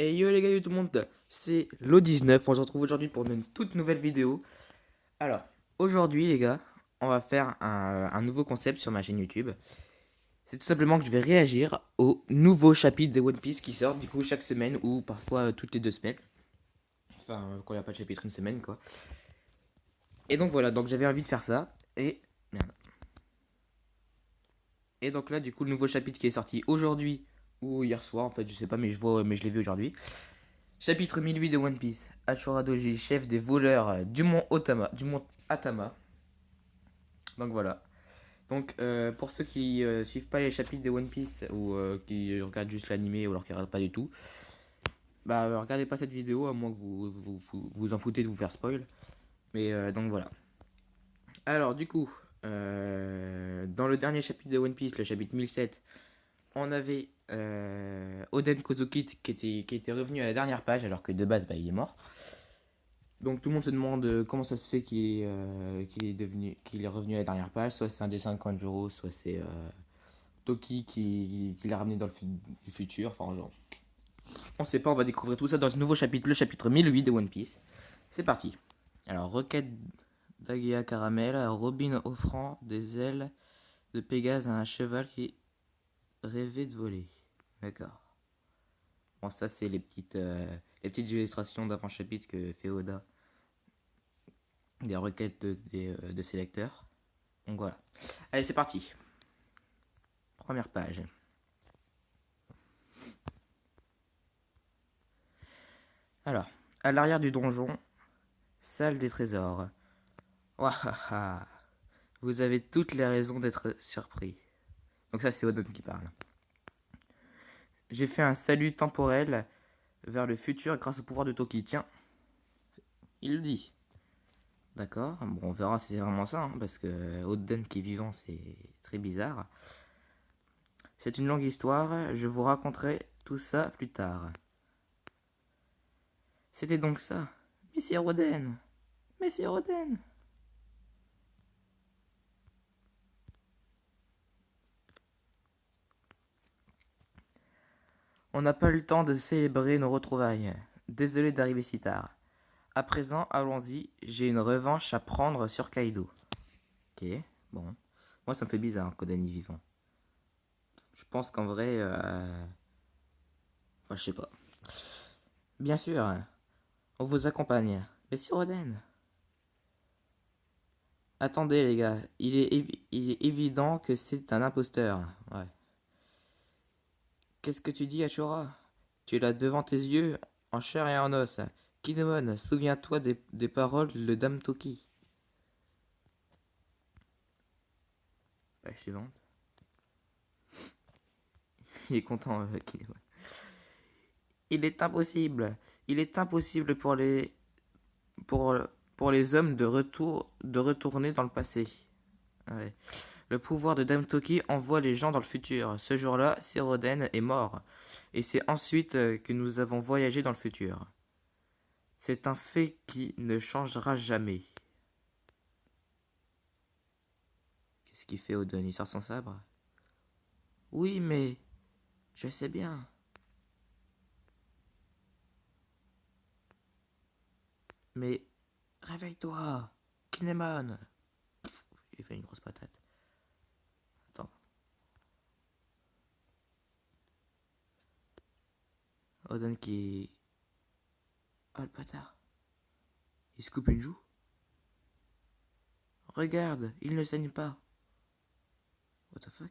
Et yo les gars, yo tout le monde, c'est Lo19, on se retrouve aujourd'hui pour une toute nouvelle vidéo. Alors, aujourd'hui les gars, on va faire un nouveau concept sur ma chaîne YouTube. C'est tout simplement que je vais réagir aux nouveaux chapitres de One Piece qui sortent du coup chaque semaine ou parfois toutes les 2 semaines. Enfin, quand il n'y a pas de chapitre une semaine quoi. Et donc voilà, donc j'avais envie de faire ça. Et merde. Et donc là du coup le nouveau chapitre qui est sorti aujourd'hui ou hier soir en fait, je sais pas mais je l'ai vu aujourd'hui. Chapitre 1008 de One Piece. Ashura Doji, chef des voleurs du mont Atama. Donc voilà. Donc pour ceux qui suivent pas les chapitres de One Piece ou qui regardent juste l'animé ou alors qui regardent pas du tout, bah regardez pas cette vidéo à moins que vous en foutez de vous faire spoil. Mais donc voilà. Alors du coup, dans le dernier chapitre de One Piece, le chapitre 1007, on avait Oden Kozuki qui était revenu à la dernière page alors que de base bah, il est mort. Donc tout le monde se demande comment ça se fait qu'il est revenu à la dernière page. Soit c'est un dessin de Kanjuro, soit c'est Toki qui l'a ramené dans du futur. Enfin genre, on sait pas, on va découvrir tout ça dans ce nouveau chapitre, le chapitre 1008 de One Piece. C'est parti. Alors requête d'Agea Caramel, Robin offrant des ailes de Pégase à un cheval qui rêvait de voler. D'accord. Bon ça c'est les petites illustrations d'avant-chapitre que fait Oda. Des requêtes de ses lecteurs. Donc voilà. Allez, c'est parti. Première page. Alors, à l'arrière du donjon, salle des trésors. Wahaha. Vous avez toutes les raisons d'être surpris. Donc ça, c'est Odon qui parle. J'ai fait un salut temporel vers le futur grâce au pouvoir de Toki. Tiens, il le dit. D'accord. Bon, on verra si c'est vraiment ça, hein, parce que Oden qui est vivant, c'est très bizarre. C'est une longue histoire, je vous raconterai tout ça plus tard. C'était donc ça. Monsieur Roden. Monsieur Roden. On n'a pas eu le temps de célébrer nos retrouvailles. Désolé d'arriver si tard. À présent, allons-y, j'ai une revanche à prendre sur Kaido. Ok, bon. Moi, ça me fait bizarre, Kodani vivant. Je pense qu'en vrai... Enfin, je sais pas. Bien sûr, on vous accompagne. Monsieur Roden. Attendez, les gars, il est évident que c'est un imposteur. Ouais. Qu'est-ce que tu dis, Ashura? Tu es là devant tes yeux, en chair et en os. Kinemon, souviens-toi des paroles de Dame Toki. Page suivante. Il est content, Kinemon. Il est impossible. Il est impossible pour, pour les hommes de retourner dans le passé. Ouais. Le pouvoir de Dame Toki envoie les gens dans le futur. Ce jour-là, Seroden est mort. Et c'est ensuite que nous avons voyagé dans le futur. C'est un fait qui ne changera jamais. Qu'est-ce qu'il fait Oden? Il sort son sabre? Oui, mais... Je sais bien. Mais... Réveille-toi, Kinemon. Il fait une grosse patate. Attends. Oden qui... Oh le bâtard. Il se coupe une joue? Regarde, il ne saigne pas. What the fuck?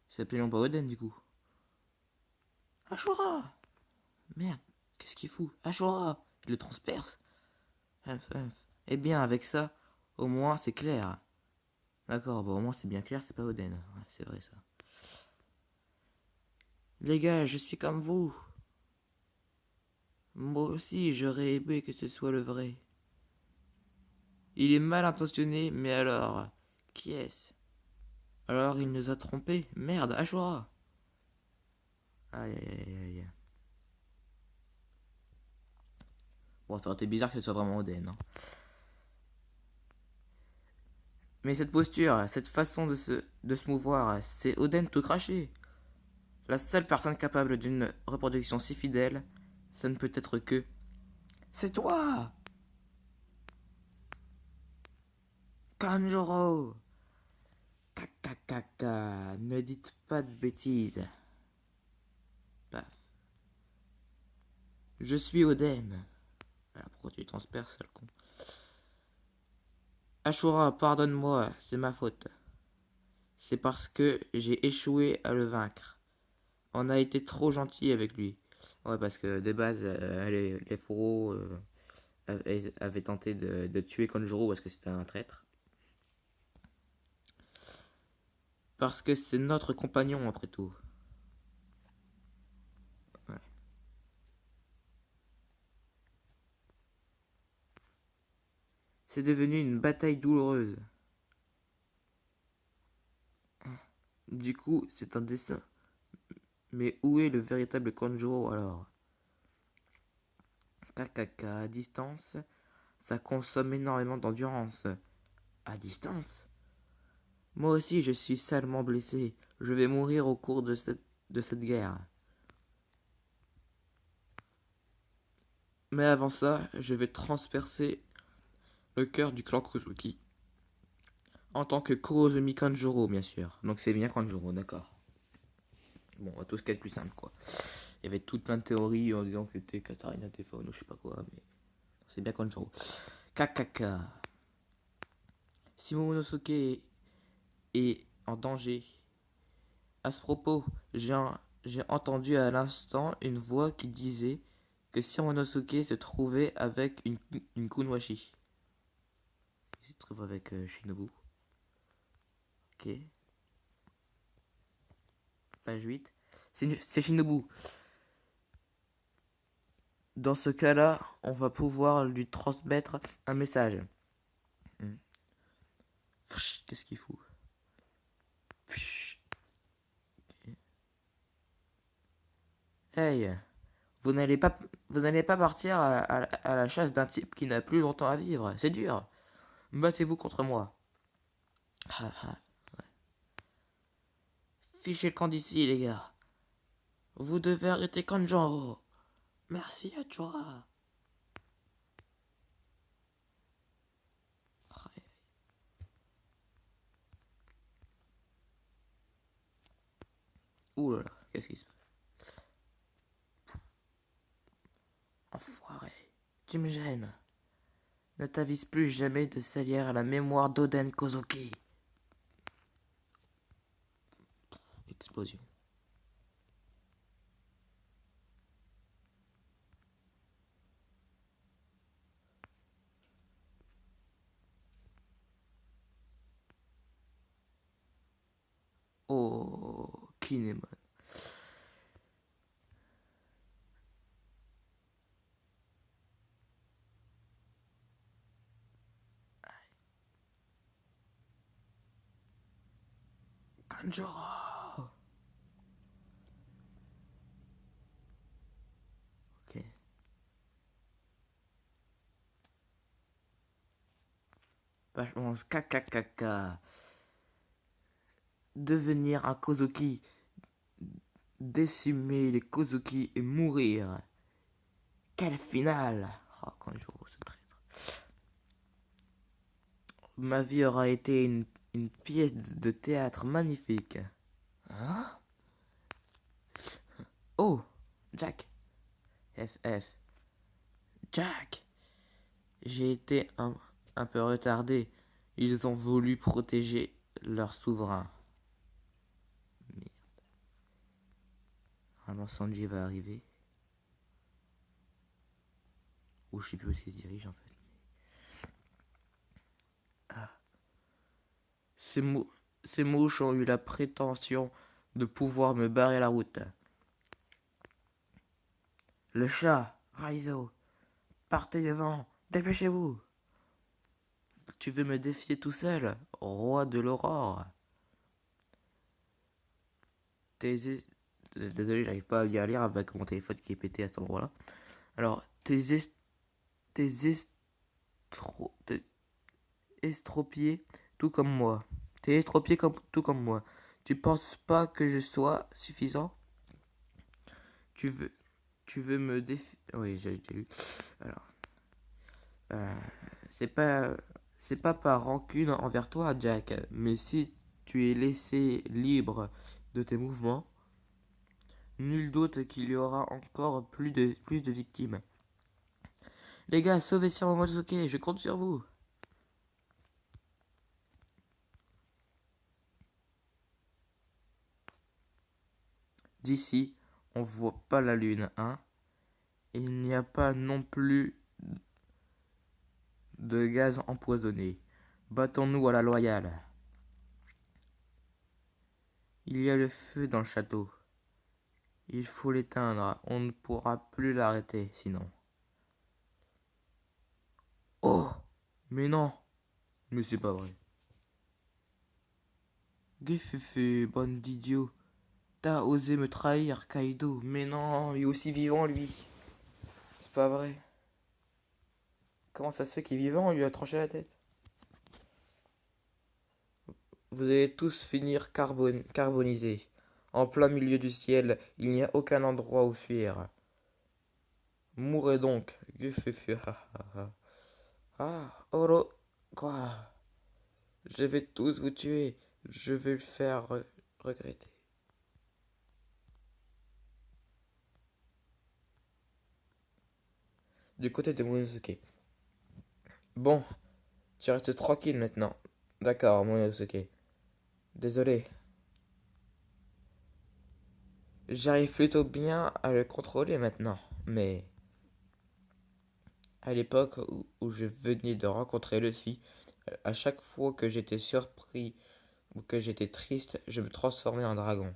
C'est appelé pas Oden du coup. Ashura! Merde, qu'est-ce qu'il fout? Ashura! Il le transperce. Eh bien, avec ça, au moins c'est clair. D'accord, bon, au moins c'est bien clair, c'est pas Oden. Ouais, c'est vrai ça. Les gars, je suis comme vous. Moi aussi, j'aurais aimé que ce soit le vrai. Il est mal intentionné, mais alors, qui est-ce? Alors il nous a trompés? Merde, Ashura! Aïe aïe aïe aïe. Bon, ça aurait été bizarre que ce soit vraiment Oden. Hein. Mais cette posture, cette façon de se mouvoir, c'est Oden tout craché. La seule personne capable d'une reproduction si fidèle, ça ne peut être que... C'est toi, Kanjuro. Ta, ne dites pas de bêtises. Paf. Je suis Oden. Alors pourquoi tu transperces, sale con? Ashura, pardonne-moi, c'est ma faute. C'est parce que j'ai échoué à le vaincre. On a été trop gentil avec lui. Ouais, parce que de base, les fourreaux avaient tenté de tuer Kanjuro parce que c'était un traître. Parce que c'est notre compagnon, après tout. Ouais. C'est devenu une bataille douloureuse. Du coup, c'est un dessin. Mais où est le véritable Kanjuro alors? Kakaka, à distance, ça consomme énormément d'endurance. À distance? Moi aussi, je suis salement blessé. Je vais mourir au cours de cette guerre. Mais avant ça, je vais transpercer le cœur du clan Kozuki. En tant que Kurozumi Kanjuro, bien sûr. Donc c'est bien Kanjuro, d'accord. Bon, tout ce qui est le plus simple, quoi. Il y avait toute plein de théories en disant que c'était Katarina Téphone ou je sais pas quoi, mais c'est bien Kanjuro. Kakaka. Si Momonosuke est en danger. À ce propos, j'ai entendu à l'instant une voix qui disait que si Momonosuke se trouvait avec une Kunwashi. Il se trouve avec Shinobu. Ok. Page 8. C'est Shinobu. Dans ce cas-là, on va pouvoir lui transmettre un message. Hmm. Qu'est-ce qu'il fout? Hey, vous n'allez pas partir à la chasse d'un type qui n'a plus longtemps à vivre. C'est dur. Battez-vous contre moi. Fichez le camp d'ici, les gars. Vous devez arrêter Kanjuro. Merci, Hachura. Ouh là là, qu'est-ce qui se passe? Enfoiré. Tu me gênes. Ne t'avise plus jamais de salir la mémoire d'Oden Kozuki. Explosion. Oh, Kinemon. Kanjuro. Ok. Page 11. KKKK. Devenir un Kozuki. Décimer les Kozuki et mourir. Quel final! Oh, Kanjuro, ce traître. Ma vie aura été une pièce de théâtre magnifique. Hein? Oh, Jack. FF. Jack. J'ai été un peu retardé. Ils ont voulu protéger leur souverain. Merde. Vraiment, Sanji va arriver. Ou je sais plus où il se dirige en fait. Ah. Ces mouches ont eu la prétention de pouvoir me barrer la route. Le chat, Raizo, partez devant, dépêchez-vous. Tu veux me défier tout seul, roi de l'aurore? Désolé, j'arrive pas à bien lire avec mon téléphone qui est pété à cet endroit-là. Alors, tes estropiés tout comme moi. T'es estropié tout comme moi. Tu penses pas que je sois suffisant? Tu veux, tu veux me défi... Oui, j'ai lu. Alors, euh, c'est pas, c'est pas par rancune envers toi, Jack, mais si tu es laissé libre de tes mouvements, nul doute qu'il y aura encore plus de victimes. Les gars, sauvez Sir Momonosuke, je compte sur vous. D'ici, on voit pas la lune, hein. Il n'y a pas non plus de gaz empoisonné. Battons-nous à la loyale. Il y a le feu dans le château. Il faut l'éteindre. On ne pourra plus l'arrêter sinon. Oh! Mais non! Mais c'est pas vrai. Qu'est-ce que fait, bande d'idiots? T'as osé me trahir, Kaido. Mais non, il est aussi vivant, lui. C'est pas vrai. Comment ça se fait qu'il est vivant? On lui a tranché la tête. Vous allez tous finir carbonisés. En plein milieu du ciel, il n'y a aucun endroit où fuir. Mourrez donc. Ah, Oro. Quoi? Je vais tous vous tuer. Je vais le faire regretter. Du côté de Monosuke. Bon, tu restes tranquille maintenant. D'accord, Monosuke. Désolé. J'arrive plutôt bien à le contrôler maintenant. Mais à l'époque où je venais de rencontrer Luffy, à chaque fois que j'étais surpris ou que j'étais triste, je me transformais en dragon.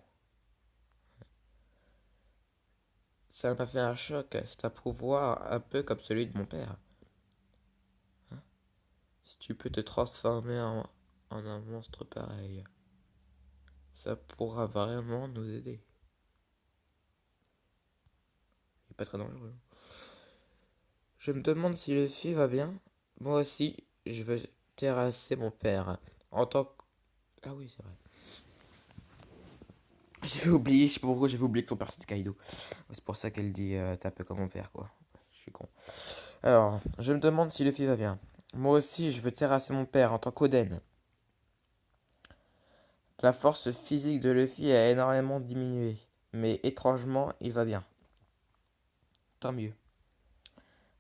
Ça m'a fait un choc, c'est un pouvoir un peu comme celui de mon père. Si tu peux te transformer en un monstre pareil, ça pourra vraiment nous aider. Il est pas très dangereux. Je me demande si Luffy va bien. Moi aussi, je veux terrasser mon père. En tant que... Ah oui, c'est vrai. J'avais oublié, je sais pas pourquoi j'avais oublié que son père c'était Kaido. C'est pour ça qu'elle dit t'es un peu comme mon père, quoi. Je suis con. Alors, je me demande si Luffy va bien. Moi aussi, je veux terrasser mon père en tant qu'Oden. La force physique de Luffy a énormément diminué, mais étrangement, il va bien. Tant mieux.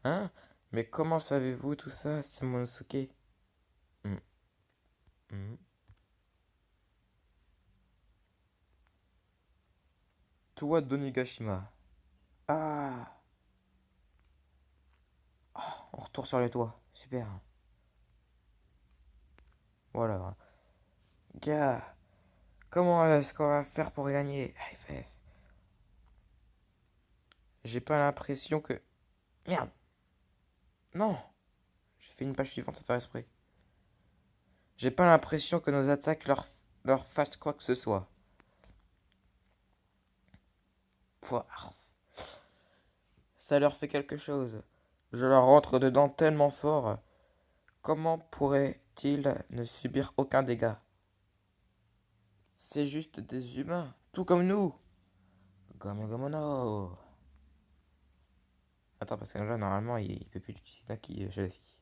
Hein? Mais comment savez-vous tout ça, Monosuke? Hmm, hmm. Toi, Donigashima. Ah, on retourne sur le toit. Super. Voilà. Gars, comment est-ce qu'on va faire pour gagner? J'ai pas l'impression que... Merde. Non. J'ai fait une page suivante sans faire exprès. J'ai pas l'impression que nos attaques leur fassent quoi que ce soit. Pouah. Ça leur fait quelque chose. Je leur rentre dedans tellement fort. Comment pourraient-ils ne subir aucun dégât? C'est juste des humains, tout comme nous. Gomu gomu no. Attends, parce que là, normalement, il peut plus utiliser Naki chez la fille.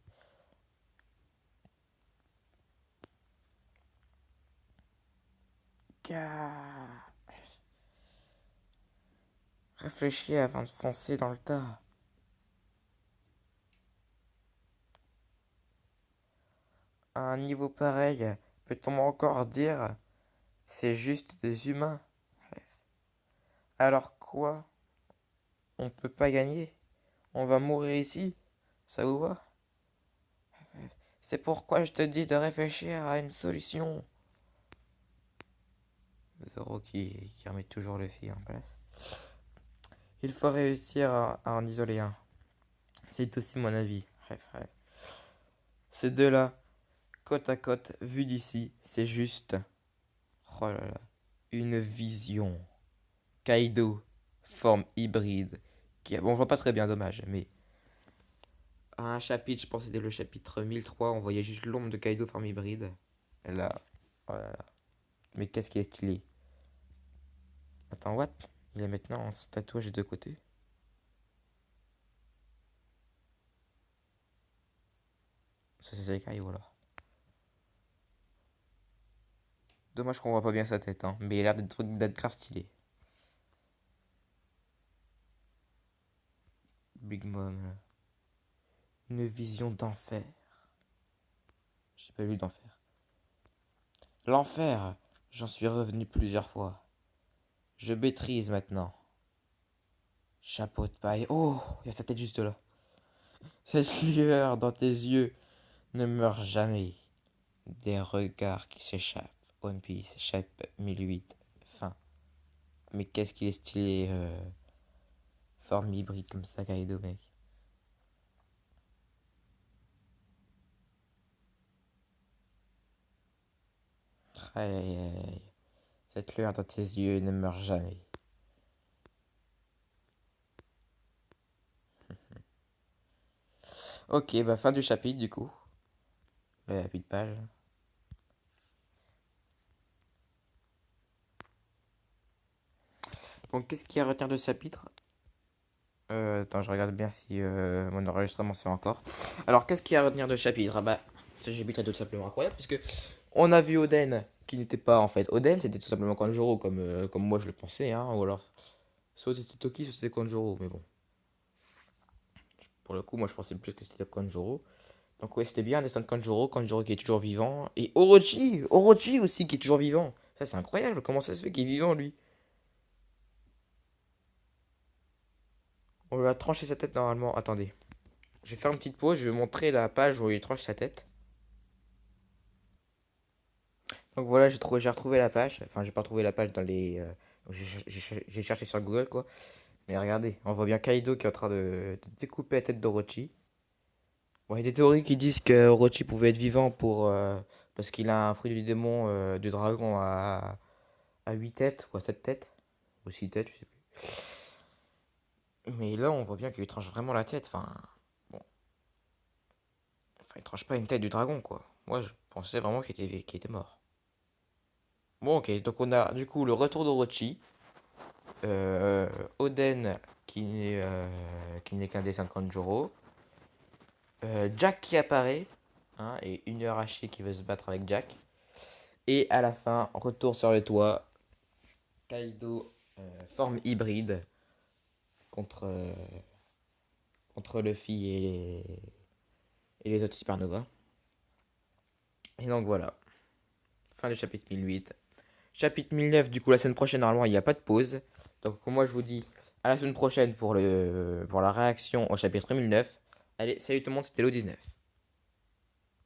Gars. Réfléchis avant de foncer dans le tas. À un niveau pareil, peut-on encore dire c'est juste des humains? Alors quoi? On peut pas gagner? On va mourir ici? Ça vous va? C'est pourquoi je te dis de réfléchir à une solution. Zoro qui remet toujours le fil en place. Il faut réussir à en isoler un. C'est aussi mon avis. Bref, bref. Ces deux-là, côte à côte, vu d'ici, c'est juste. Oh là là. Une vision. Kaido, forme hybride. Bon, on voit pas très bien, dommage, mais. À un chapitre, je pense que c'était le chapitre 1003, on voyait juste l'ombre de Kaido forme hybride. Et là. Oh là là. Mais qu'est-ce qui est stylé? Attends, what? Il a maintenant son tatouage des deux côtés. Ça, c'est Zekai ou alors. Dommage qu'on voit pas bien sa tête, hein. Mais il a l'air d'être grave stylé. Big Mom. Une vision d'enfer. J'ai pas lu d'enfer. L'enfer, j'en suis revenu plusieurs fois. Je maîtrise maintenant. Chapeau de paille. Oh, il y a sa tête juste là. Cette lueur dans tes yeux ne meurt jamais. Des regards qui s'échappent. One Piece, chapitre 1008, fin. Mais qu'est-ce qu'il est stylé, forme hybride comme ça, Kaido, mec. Aïe, aïe, aïe. Cette lueur dans tes yeux ne meurt jamais. Ok, bah fin du chapitre du coup. Il n'y a plus de page. Donc qu'est-ce qu'il y a à retenir de ce chapitre? Attends, je regarde bien si mon enregistrement se fait encore. Alors qu'est-ce qu'il y a à retenir de ce chapitre? Ah bah, ce chapitre est tout simplement incroyable puisque on a vu Oden qui n'était pas en fait Oden, c'était tout simplement Kanjuro comme moi je le pensais, hein, ou alors soit c'était Toki, soit c'était Kanjuro, mais bon. Pour le coup, moi je pensais plus que c'était Kanjuro. Donc ouais, c'était bien un dessin de Kanjuro, Kanjuro qui est toujours vivant. Et Orochi aussi qui est toujours vivant. Ça c'est incroyable, comment ça se fait qu'il est vivant lui? On lui a tranché sa tête normalement. Attendez, je vais faire une petite pause, je vais montrer la page où il tranche sa tête. Donc voilà, j'ai retrouvé la page. Enfin, j'ai pas trouvé la page dans les. J'ai cherché sur Google quoi. Mais regardez, on voit bien Kaido qui est en train de découper la tête d'Orochi. Bon, il y a des théories qui disent que Orochi pouvait être vivant parce qu'il a un fruit du démon du dragon à 8 têtes ou à 7 têtes. Ou 6 têtes, je sais plus. Mais là, on voit bien qu'il lui tranche vraiment la tête. Bon, il tranche pas une tête du dragon quoi. Moi, je pensais vraiment qu'il était mort. Bon, ok, donc on a du coup le retour d'Orochi. euh, Oden qui n'est qu'un dessin de Kanjuro. Jack qui apparaît, hein, et Inuarashi qui veut se battre avec Jack. Et à la fin, retour sur le toit, Kaido, forme hybride contre, contre Luffy et les autres Supernova. Et donc voilà, fin du chapitre 1008. Chapitre 1009, du coup la semaine prochaine, normalement, il n'y a pas de pause. Donc moi je vous dis à la semaine prochaine pour la réaction au chapitre 1009. Allez, salut tout le monde, c'était lo 19.